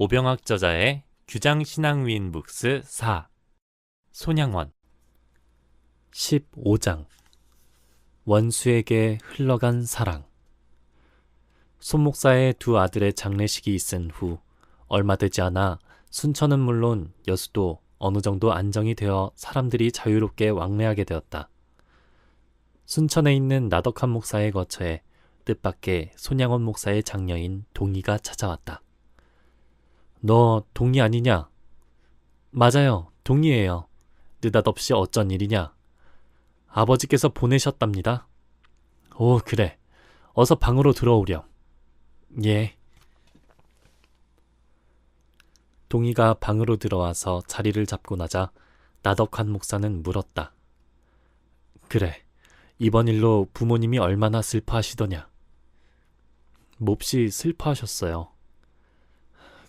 오병학 저자의 규장신앙위인북스 4 손양원 15장 원수에게 흘러간 사랑. 손 목사의 두 아들의 장례식이 있은 후 얼마 되지 않아 순천은 물론 여수도 어느 정도 안정이 되어 사람들이 자유롭게 왕래하게 되었다. 순천에 있는 나덕한 목사의 거처에 뜻밖의 손양원 목사의 장녀인 동희가 찾아왔다. 너 동희 아니냐? 맞아요, 동희예요. 느닷없이 어쩐 일이냐? 아버지께서 보내셨답니다. 오, 그래. 어서 방으로 들어오렴. 예. 동희가 방으로 들어와서 자리를 잡고 나자 나덕한 목사는 물었다. 그래, 이번 일로 부모님이 얼마나 슬퍼하시더냐? 몹시 슬퍼하셨어요.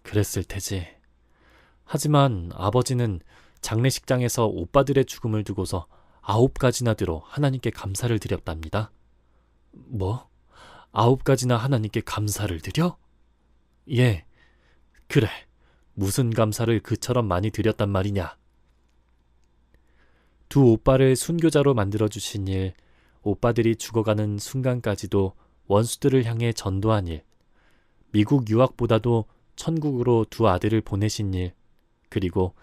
그랬을 테지. 하지만 아버지는 장례식장에서 오빠들의 죽음을 두고서 9가지나 들어 하나님께 감사를 드렸답니다. 뭐? 9가지나 하나님께 감사를 드려? 예, 그래. 무슨 감사를 그처럼 많이 드렸단 말이냐? 두 오빠를 순교자로 만들어주신 일, 오빠들이 죽어가는 순간까지도 원수들을 향해 전도한 일, 미국 유학보다도 천국으로 두 아들을 보내신 일, 그리고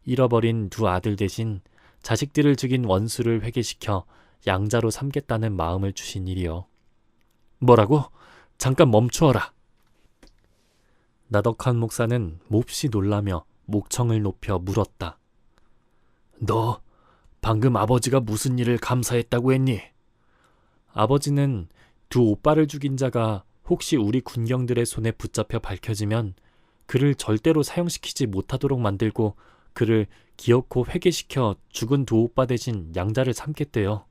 잃어버린 두 아들 대신 자식들을 죽인 원수를 회개시켜 양자로 삼겠다는 마음을 주신 일이요. 뭐라고? 잠깐 멈추어라. 나덕한 목사는 몹시 놀라며 목청을 높여 물었다. 너 방금 아버지가 무슨 일을 감사했다고 했니? 아버지는 두 오빠를 죽인 자가 혹시 우리 군경들의 손에 붙잡혀 밝혀지면 그를 절대로 사형시키지 못하도록 만들고 그를 기어코 회개시켜 죽은 두 오빠 대신 양자를 삼겠대요.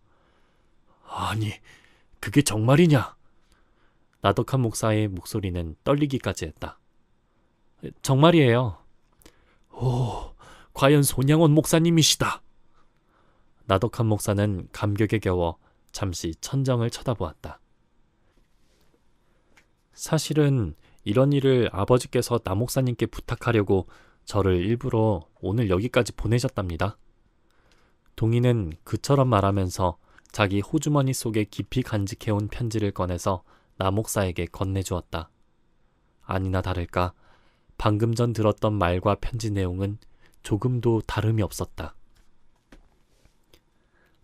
아니, 그게 정말이냐? 나덕한 목사의 목소리는 떨리기까지 했다. 정말이에요. 오, 과연 손양원 목사님이시다. 나덕한 목사는 감격에 겨워 잠시 천정을 쳐다보았다. 사실은 이런 일을 아버지께서 나 목사님께 부탁하려고 저를 일부러 오늘 여기까지 보내셨답니다. 동희는 그처럼 말하면서 자기 호주머니 속에 깊이 간직해온 편지를 꺼내서 나 목사에게 건네주었다. 아니나 다를까 방금 전 들었던 말과 편지 내용은 조금도 다름이 없었다.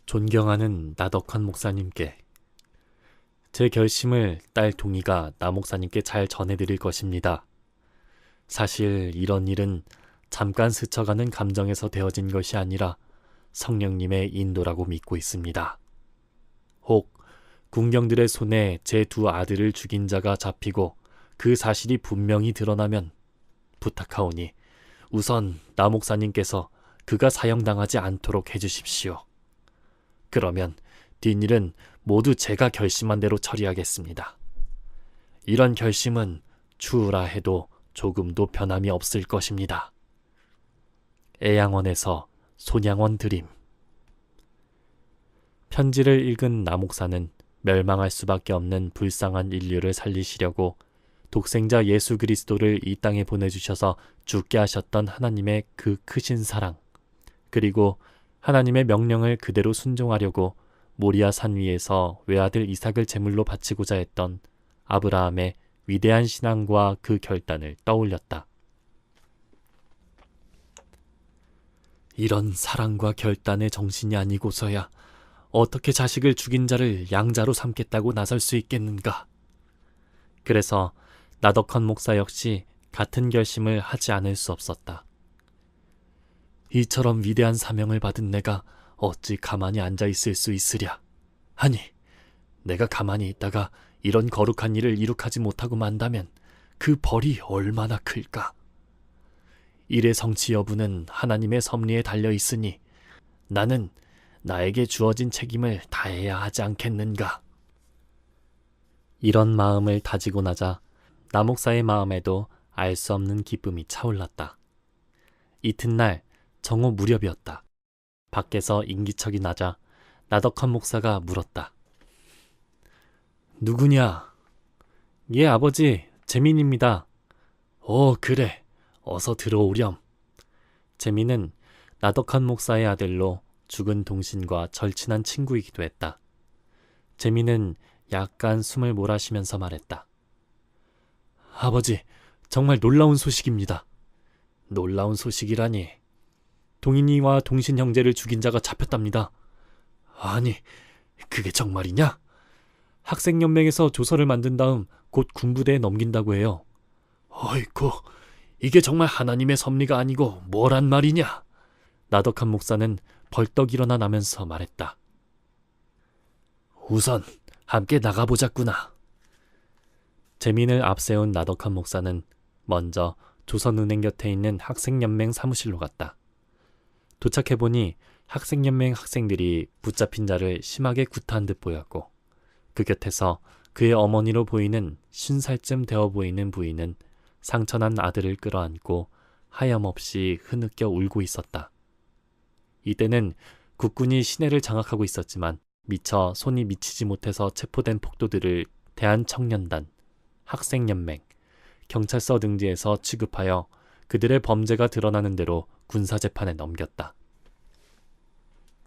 존경하는 나덕한 목사님께 제 결심을 딸 동희가 나 목사님께 잘 전해드릴 것입니다. 사실 이런 일은 잠깐 스쳐가는 감정에서 되어진 것이 아니라 성령님의 인도라고 믿고 있습니다. 혹 군경들의 손에 제 두 아들을 죽인 자가 잡히고 그 사실이 분명히 드러나면 부탁하오니 우선 나 목사님께서 그가 사형당하지 않도록 해주십시오. 그러면 뒷일은 모두 제가 결심한 대로 처리하겠습니다. 이런 결심은 추우라 해도 조금도 변함이 없을 것입니다. 애양원에서 손양원 드림. 편지를 읽은 나 목사는 멸망할 수밖에 없는 불쌍한 인류를 살리시려고 독생자 예수 그리스도를 이 땅에 보내주셔서 죽게 하셨던 하나님의 그 크신 사랑, 그리고 하나님의 명령을 그대로 순종하려고 모리아 산 위에서 외아들 이삭을 제물로 바치고자 했던 아브라함의 위대한 신앙과 그 결단을 떠올렸다. 이런 사랑과 결단의 정신이 아니고서야 어떻게 자식을 죽인 자를 양자로 삼겠다고 나설 수 있겠는가? 그래서 나덕한 목사 역시 같은 결심을 하지 않을 수 없었다. 이처럼 위대한 사명을 받은 내가 어찌 가만히 앉아있을 수 있으랴. 아니, 내가 가만히 있다가 이런 거룩한 일을 이룩하지 못하고 만다면 그 벌이 얼마나 클까? 일의 성취 여부는 하나님의 섭리에 달려있으니 나는 나에게 주어진 책임을 다해야 하지 않겠는가? 이런 마음을 다지고 나자 나 목사의 마음에도 알 수 없는 기쁨이 차올랐다. 이튿날 정오 무렵이었다. 밖에서 인기척이 나자 나덕한 목사가 물었다. 누구냐? 예, 아버지, 재민입니다. 그래. 어서 들어오렴. 재민은 나덕한 목사의 아들로 죽은 동신과 절친한 친구이기도 했다. 재민은 약간 숨을 몰아쉬면서 말했다. 아버지, 정말 놀라운 소식입니다. 놀라운 소식이라니. 동인이와 동신 형제를 죽인 자가 잡혔답니다. 아니, 그게 정말이냐? 학생연맹에서 조서를 만든 다음 곧 군부대에 넘긴다고 해요. 어이쿠, 이게 정말 하나님의 섭리가 아니고 뭐란 말이냐? 나덕한 목사는 벌떡 일어나 나면서 말했다. 우선 함께 나가보자꾸나. 재민을 앞세운 나덕한 목사는 먼저 조선은행 곁에 있는 학생연맹 사무실로 갔다. 도착해보니 학생연맹 학생들이 붙잡힌 자를 심하게 구타한 듯 보였고, 그 곁에서 그의 어머니로 보이는 50살쯤 되어 보이는 부인은 상처난 아들을 끌어안고 하염없이 흐느껴 울고 있었다. 이때는 국군이 시내를 장악하고 있었지만 미처 손이 미치지 못해서 체포된 폭도들을 대한청년단, 학생연맹, 경찰서 등지에서 취급하여 그들의 범죄가 드러나는 대로 군사재판에 넘겼다.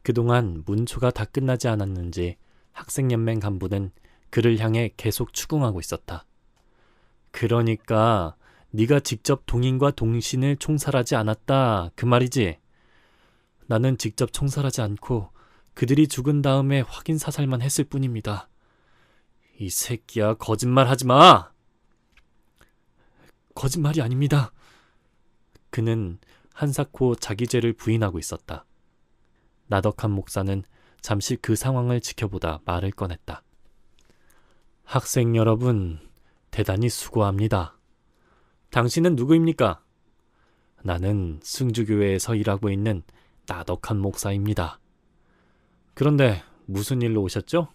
그동안 문초가 다 끝나지 않았는지 학생연맹 간부는 그를 향해 계속 추궁하고 있었다. 그러니까 네가 직접 동인과 동신을 총살하지 않았다, 그 말이지? 나는 직접 총살하지 않고 그들이 죽은 다음에 확인 사살만 했을 뿐입니다. 이 새끼야, 거짓말하지 마! 거짓말이 아닙니다. 그는 한사코 자기 죄를 부인하고 있었다. 나덕한 목사는 잠시 그 상황을 지켜보다 말을 꺼냈다. 학생 여러분, 대단히 수고합니다. 당신은 누구입니까? 나는 승주교회에서 일하고 있는 나덕한 목사입니다. 그런데 무슨 일로 오셨죠?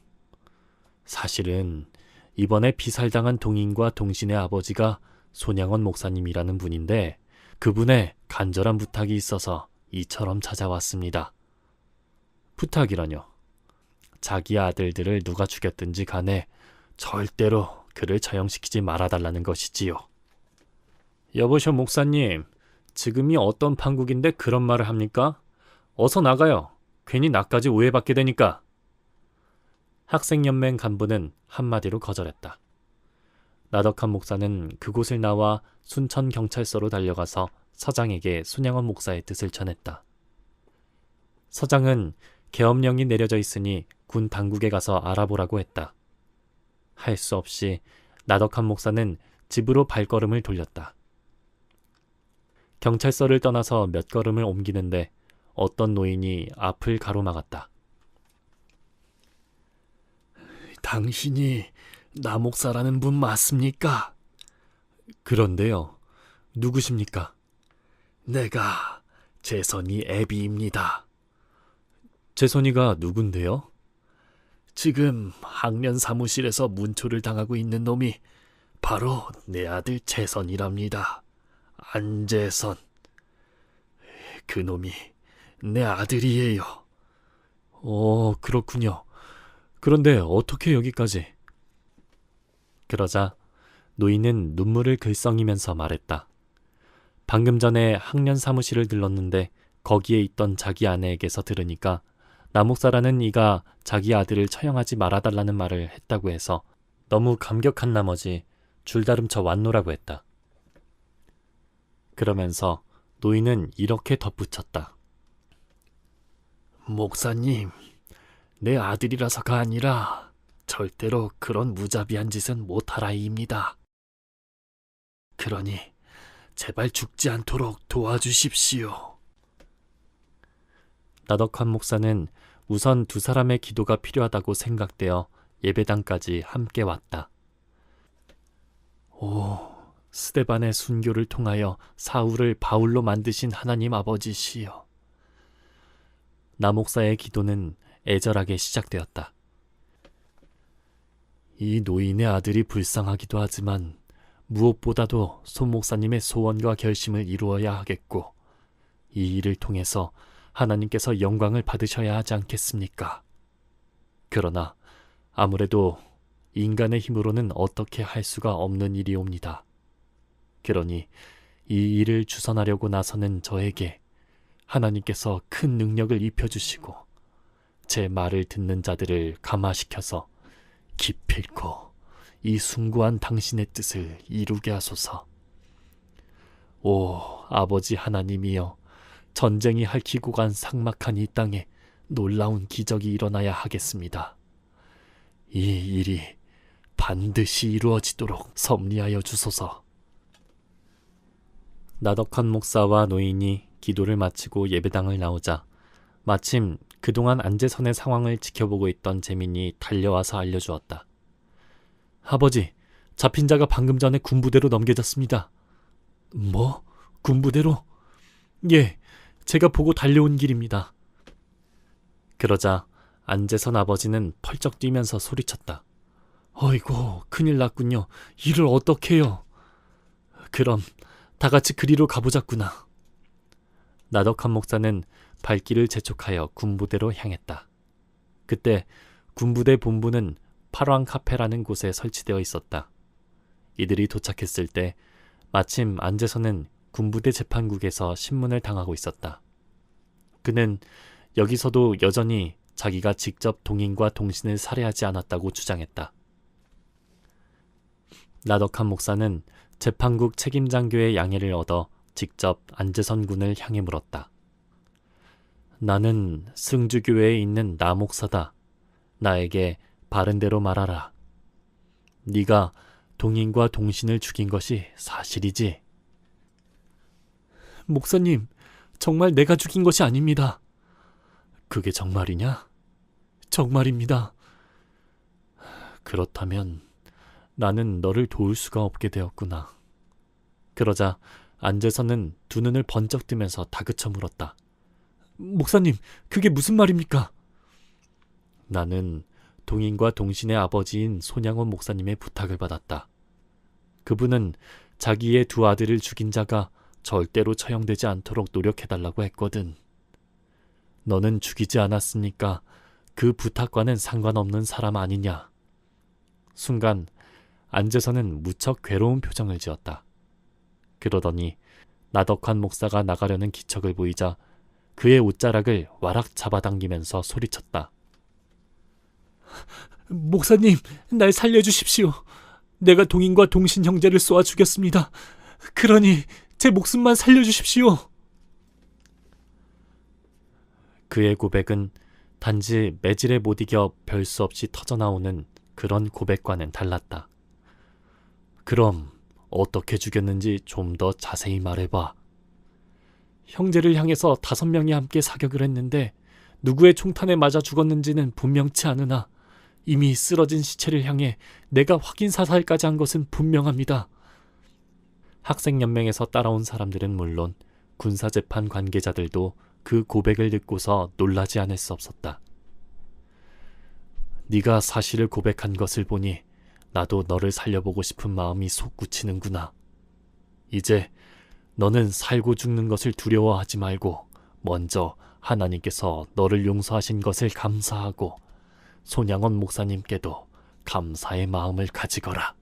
사실은 이번에 피살당한 동인과 동신의 아버지가 손양원 목사님이라는 분인데 그분의 간절한 부탁이 있어서 이처럼 찾아왔습니다. 부탁이라뇨? 자기 아들들을 누가 죽였든지 간에 절대로 그를 처형시키지 말아달라는 것이지요. 여보셔 목사님, 지금이 어떤 판국인데 그런 말을 합니까? 어서 나가요. 괜히 나까지 오해받게 되니까. 학생연맹 간부는 한마디로 거절했다. 나덕한 목사는 그곳을 나와 순천경찰서로 달려가서 서장에게 손양원 목사의 뜻을 전했다. 서장은 계엄령이 내려져 있으니 군 당국에 가서 알아보라고 했다. 할 수 없이 나덕한 목사는 집으로 발걸음을 돌렸다. 경찰서를 떠나서 몇 걸음을 옮기는데 어떤 노인이 앞을 가로막았다. 당신이 나 목사라는 분 맞습니까? 그런데요, 누구십니까? 내가 재선이 애비입니다. 재선이가 누군데요? 지금 학년 사무실에서 문초를 당하고 있는 놈이 바로 내 아들 재선이랍니다. 안재선. 그놈이 내 아들이에요. 그렇군요. 그런데 어떻게 여기까지? 그러자 노인은 눈물을 글썽이면서 말했다. 방금 전에 학년 사무실을 들렀는데 거기에 있던 자기 아내에게서 들으니까 나목사라는 이가 자기 아들을 처형하지 말아달라는 말을 했다고 해서 너무 감격한 나머지 줄다름쳐 왔노라고 했다. 그러면서 노인은 이렇게 덧붙였다. 목사님, 내 아들이라서가 아니라 절대로 그런 무자비한 짓은 못할 아이입니다. 그러니 제발 죽지 않도록 도와주십시오. 나덕한 목사는 우선 두 사람의 기도가 필요하다고 생각되어 예배당까지 함께 왔다. 스데반의 순교를 통하여 사울을 바울로 만드신 하나님 아버지시여. 나 목사의 기도는 애절하게 시작되었다. 이 노인의 아들이 불쌍하기도 하지만 무엇보다도 손 목사님의 소원과 결심을 이루어야 하겠고 이 일을 통해서 하나님께서 영광을 받으셔야 하지 않겠습니까? 그러나 아무래도 인간의 힘으로는 어떻게 할 수가 없는 일이옵니다. 그러니 이 일을 주선하려고 나서는 저에게 하나님께서 큰 능력을 입혀주시고 제 말을 듣는 자들을 감화시켜서 기필코 이 숭고한 당신의 뜻을 이루게 하소서. 오 아버지 하나님이여, 전쟁이 핥히고 간 삭막한 이 땅에 놀라운 기적이 일어나야 하겠습니다. 이 일이 반드시 이루어지도록 섭리하여 주소서. 나덕한 목사와 노인이 기도를 마치고 예배당을 나오자 마침 그동안 안재선의 상황을 지켜보고 있던 재민이 달려와서 알려주었다. 아버지, 잡힌 자가 방금 전에 군부대로 넘겨졌습니다. 뭐? 군부대로? 예, 제가 보고 달려온 길입니다. 그러자 안재선 아버지는 펄쩍 뛰면서 소리쳤다. 어이구, 큰일 났군요. 이를 어떡해요. 그럼 다 같이 그리로 가보자꾸나. 나덕한 목사는 발길을 재촉하여 군부대로 향했다. 그때 군부대 본부는 팔왕 카페라는 곳에 설치되어 있었다. 이들이 도착했을 때 마침 안재선은 군부대 재판국에서 신문을 당하고 있었다. 그는 여기서도 여전히 자기가 직접 동인과 동신을 살해하지 않았다고 주장했다. 나덕한 목사는 재판국 책임장교의 양해를 얻어 직접 안재선 군을 향해 물었다. 나는 승주교회에 있는 나목사다. 나에게 바른 대로 말하라. 네가 동인과 동신을 죽인 것이 사실이지? 목사님, 정말 내가 죽인 것이 아닙니다. 그게 정말이냐? 정말입니다. 그렇다면 나는 너를 도울 수가 없게 되었구나. 그러자 안재선은 두 눈을 번쩍 뜨면서 다그쳐 물었다. 목사님, 그게 무슨 말입니까? 나는 동인과 동신의 아버지인 손양원 목사님의 부탁을 받았다. 그분은 자기의 두 아들을 죽인 자가 절대로 처형되지 않도록 노력해달라고 했거든. 너는 죽이지 않았으니까 그 부탁과는 상관없는 사람 아니냐. 순간 안재선은 무척 괴로운 표정을 지었다. 그러더니 나덕한 목사가 나가려는 기척을 보이자 그의 옷자락을 와락 잡아당기면서 소리쳤다. 목사님, 날 살려주십시오. 내가 동인과 동신 형제를 쏘아 죽였습니다. 그러니 제 목숨만 살려주십시오. 그의 고백은 단지 매질에 못 이겨 별 수 없이 터져나오는 그런 고백과는 달랐다. 그럼 어떻게 죽였는지 좀 더 자세히 말해봐. 형제를 향해서 5명이 함께 사격을 했는데 누구의 총탄에 맞아 죽었는지는 분명치 않으나 이미 쓰러진 시체를 향해 내가 확인 사살까지 한 것은 분명합니다. 학생연맹에서 따라온 사람들은 물론 군사재판 관계자들도 그 고백을 듣고서 놀라지 않을 수 없었다. 네가 사실을 고백한 것을 보니 나도 너를 살려보고 싶은 마음이 솟구치는구나. 이제 너는 살고 죽는 것을 두려워하지 말고 먼저 하나님께서 너를 용서하신 것을 감사하고 손양원 목사님께도 감사의 마음을 가지거라.